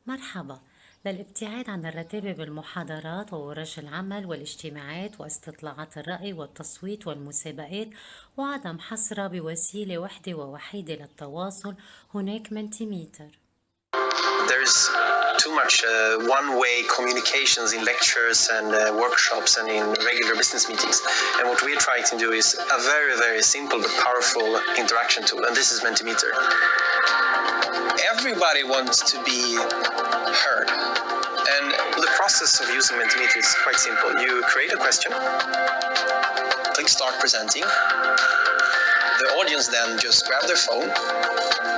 مرحبا. للابتعاد عن الرتابة بالمحاضرات وورش العمل والاجتماعات واستطلاعات الرأي والتصويت والمسابقات وعدم حصرها بوسيلة واحدة ووحيدة للتواصل، هناك منتيميتر. There's too much one-way communications in lectures and workshops and in regular business meetings. And what we're trying to do is a very, very simple but powerful interaction tool, and this is Mentimeter. Everybody wants to be heard. And the process of using Mentimeter is quite simple. You create a question, click Start Presenting. The audience then just grab their phone,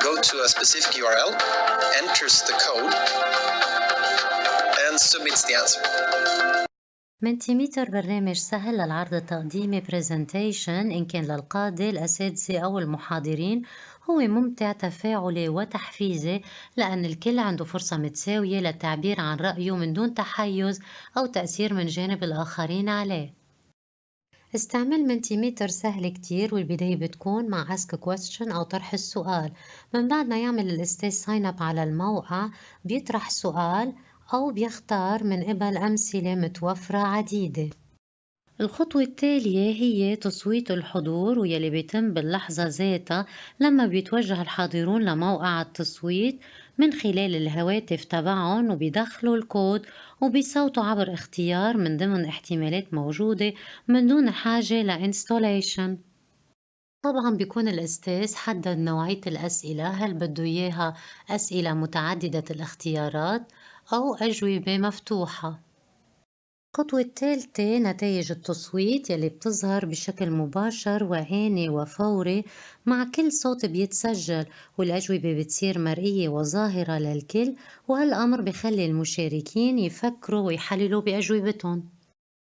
go to a specific URL, enters the code, and submits the answer. منتيميتر برنامج سهل للعرض التقديمي presentation إن كان للقادة الأساتذة أو المحاضرين. هو ممتع، تفاعلي وتحفيزي، لأن الكل عنده فرصة متساوية للتعبير عن رأيه من دون تحيز أو تأثير من جانب الآخرين عليه. استعمال منتيميتر سهل كتير، والبداية بتكون مع ask question أو طرح السؤال. من بعد ما يعمل الأستاذ ساين اب على الموقع بيطرح سؤال أو بيختار من قبل أمثلة متوفرة عديدة. الخطوة التالية هي تصويت الحضور، واللي بيتم باللحظة ذاتها لما بيتوجه الحاضرون لموقع التصويت من خلال الهواتف تبعهم، وبيدخلوا الكود وبيصوتوا عبر اختيار من ضمن احتمالات موجودة من دون حاجة لإنستوليشن. طبعا بيكون الأستاذ حدد نوعية الأسئلة، هل بده إياها أسئلة متعددة الاختيارات أو أجوبة مفتوحة. الخطوة الثالثة نتائج التصويت، يلي بتظهر بشكل مباشر وعيني وفوري مع كل صوت بيتسجل، والأجوبة بتصير مرئية وظاهرة للكل، وهالأمر بخلي المشاركين يفكروا ويحللوا بأجوبتهم.